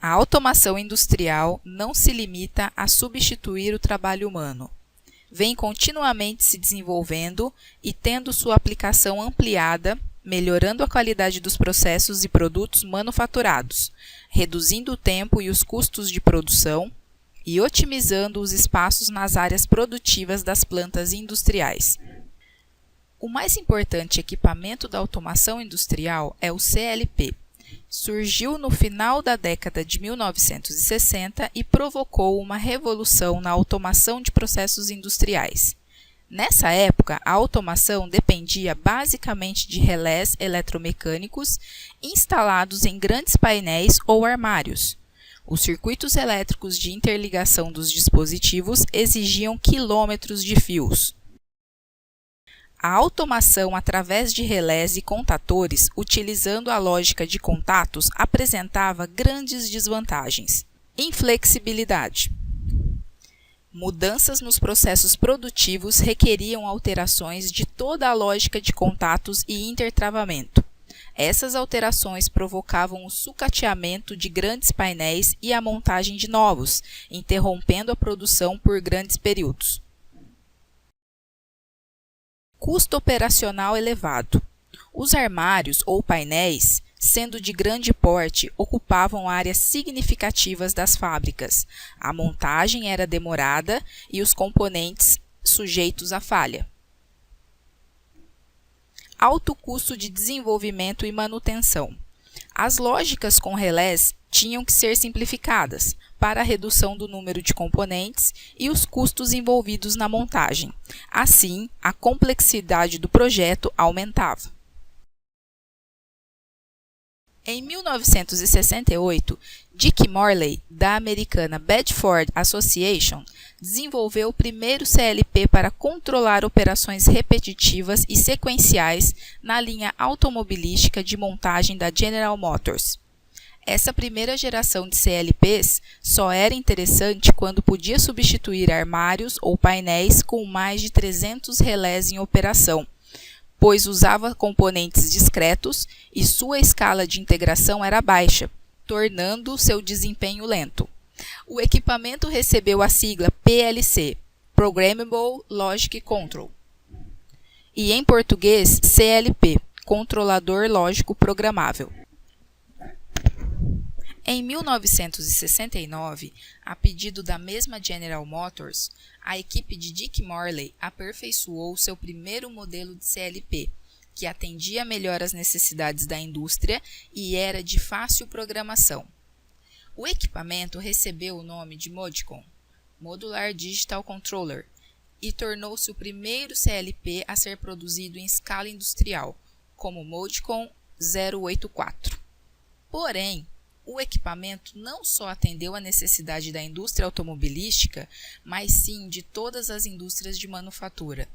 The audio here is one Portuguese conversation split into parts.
A automação industrial não se limita a substituir o trabalho humano. Vem continuamente se desenvolvendo e tendo sua aplicação ampliada, melhorando a qualidade dos processos e produtos manufaturados, reduzindo o tempo e os custos de produção e otimizando os espaços nas áreas produtivas das plantas industriais. O mais importante equipamento da automação industrial é o CLP. Surgiu no final da década de 1960 e provocou uma revolução na automação de processos industriais. Nessa época, a automação dependia basicamente de relés eletromecânicos instalados em grandes painéis ou armários. Os circuitos elétricos de interligação dos dispositivos exigiam quilômetros de fios. A automação através de relés e contatores, utilizando a lógica de contatos, apresentava grandes desvantagens. Inflexibilidade. Mudanças nos processos produtivos requeriam alterações de toda a lógica de contatos e intertravamento. Essas alterações provocavam o sucateamento de grandes painéis e a montagem de novos, interrompendo a produção por grandes períodos. Custo operacional elevado. Os armários ou painéis, sendo de grande porte, ocupavam áreas significativas das fábricas. A montagem era demorada e os componentes sujeitos a falha. Alto custo de desenvolvimento e manutenção. As lógicas com relés tinham que ser simplificadas para a redução do número de componentes e os custos envolvidos na montagem. Assim, a complexidade do projeto aumentava. Em 1968, Dick Morley, da americana Bedford Association, desenvolveu o primeiro CLP para controlar operações repetitivas e sequenciais na linha automobilística de montagem da General Motors. Essa primeira geração de CLPs só era interessante quando podia substituir armários ou painéis com mais de 300 relés em operação, pois usava componentes discretos e sua escala de integração era baixa, tornando seu desempenho lento. O equipamento recebeu a sigla PLC, Programmable Logic Control, e em português CLP, Controlador Lógico Programável. Em 1969, a pedido da mesma General Motors, a equipe de Dick Morley aperfeiçoou seu primeiro modelo de CLP, que atendia melhor às necessidades da indústria e era de fácil programação. O equipamento recebeu o nome de MODICON, Modular Digital Controller, e tornou-se o primeiro CLP a ser produzido em escala industrial, como MODICON 084. Porém, o equipamento não só atendeu à necessidade da indústria automobilística, mas sim de todas as indústrias de manufatura.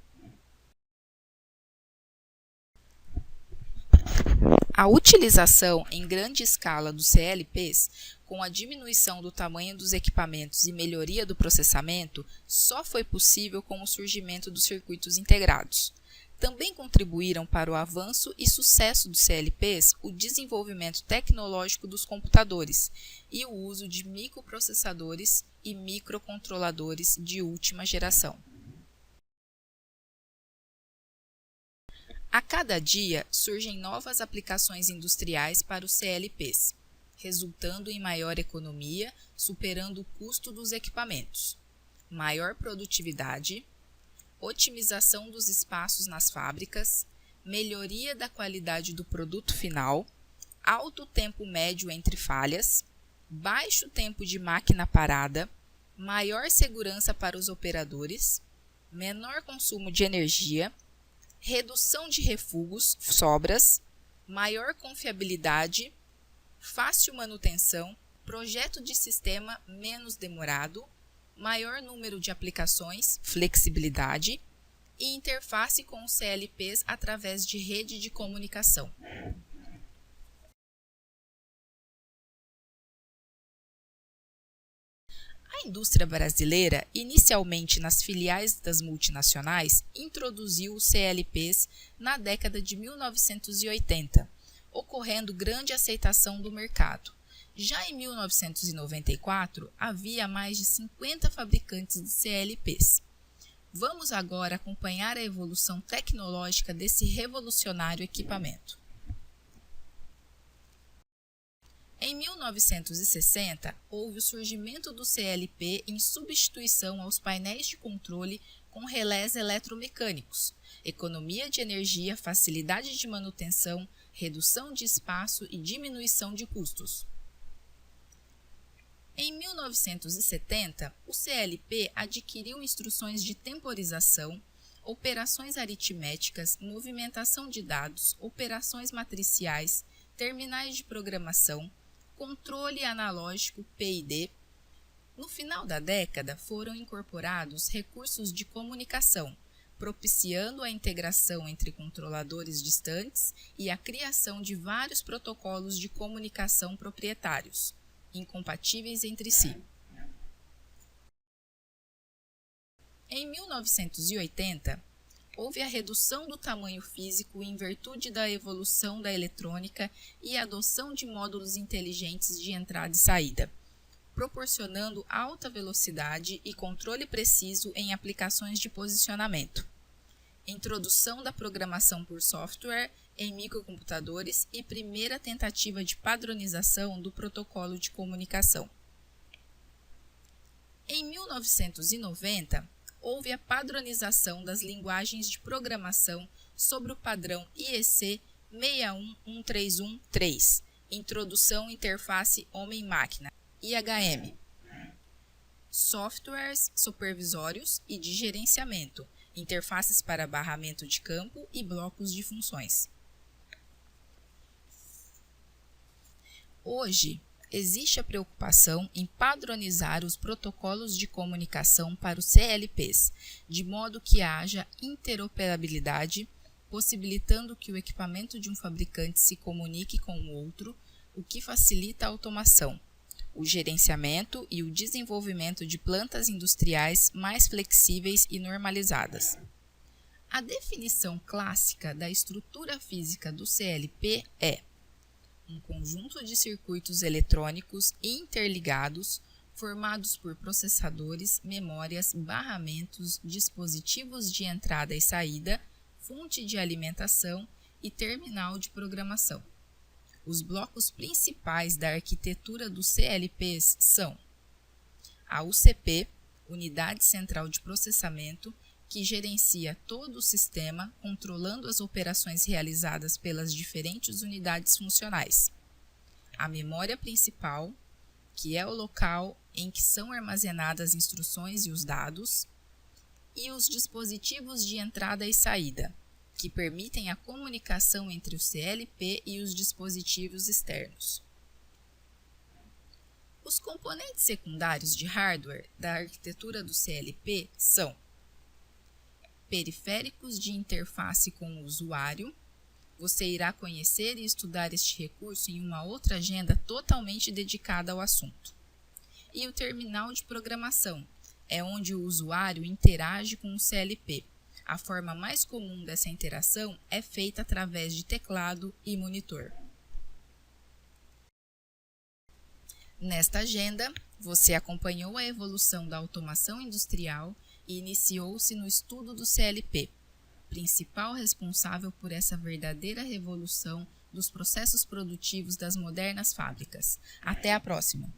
A utilização em grande escala dos CLPs, com a diminuição do tamanho dos equipamentos e melhoria do processamento, só foi possível com o surgimento dos circuitos integrados. Também contribuíram para o avanço e sucesso dos CLPs o desenvolvimento tecnológico dos computadores e o uso de microprocessadores e microcontroladores de última geração. A cada dia surgem novas aplicações industriais para os CLPs, resultando em maior economia, superando o custo dos equipamentos, maior produtividade, otimização dos espaços nas fábricas, melhoria da qualidade do produto final, alto tempo médio entre falhas, baixo tempo de máquina parada, maior segurança para os operadores, menor consumo de energia, redução de refugos, sobras, maior confiabilidade, fácil manutenção, projeto de sistema menos demorado, maior número de aplicações, flexibilidade e interface com os CLPs através de rede de comunicação. A indústria brasileira, inicialmente nas filiais das multinacionais, introduziu os CLPs na década de 1980, ocorrendo grande aceitação do mercado. Já em 1994, havia mais de 50 fabricantes de CLPs. Vamos agora acompanhar a evolução tecnológica desse revolucionário equipamento. Em 1960, houve o surgimento do CLP em substituição aos painéis de controle com relés eletromecânicos, economia de energia, facilidade de manutenção, redução de espaço e diminuição de custos. Em 1970, o CLP adquiriu instruções de temporização, operações aritméticas, movimentação de dados, operações matriciais, terminais de programação, controle analógico PID. No final da década, foram incorporados recursos de comunicação, propiciando a integração entre controladores distantes e a criação de vários protocolos de comunicação proprietários, incompatíveis entre si. Em 1980, houve a redução do tamanho físico em virtude da evolução da eletrônica e a adoção de módulos inteligentes de entrada e saída, proporcionando alta velocidade e controle preciso em aplicações de posicionamento. Introdução da programação por software em microcomputadores e primeira tentativa de padronização do protocolo de comunicação. Em 1990, houve a padronização das linguagens de programação sobre o padrão IEC 61131-3, Introdução Interface Homem-Máquina, IHM. Softwares supervisórios e de gerenciamento, interfaces para barramento de campo e blocos de funções. Hoje, existe a preocupação em padronizar os protocolos de comunicação para os CLPs, de modo que haja interoperabilidade, possibilitando que o equipamento de um fabricante se comunique com o outro, o que facilita a automação, o gerenciamento e o desenvolvimento de plantas industriais mais flexíveis e normalizadas. A definição clássica da estrutura física do CLP é um conjunto de circuitos eletrônicos interligados, formados por processadores, memórias, barramentos, dispositivos de entrada e saída, fonte de alimentação e terminal de programação. Os blocos principais da arquitetura dos CLPs são a UCP, Unidade Central de Processamento, que gerencia todo o sistema, controlando as operações realizadas pelas diferentes unidades funcionais. A memória principal, que é o local em que são armazenadas as instruções e os dados, e os dispositivos de entrada e saída, que permitem a comunicação entre o CLP e os dispositivos externos. Os componentes secundários de hardware da arquitetura do CLP são periféricos de interface com o usuário. Você irá conhecer e estudar este recurso em uma outra agenda totalmente dedicada ao assunto. E o terminal de programação, é onde o usuário interage com o CLP. A forma mais comum dessa interação é feita através de teclado e monitor. Nesta agenda, você acompanhou a evolução da automação industrial e iniciou-se no estudo do CLP, principal responsável por essa verdadeira revolução dos processos produtivos das modernas fábricas. Até a próxima!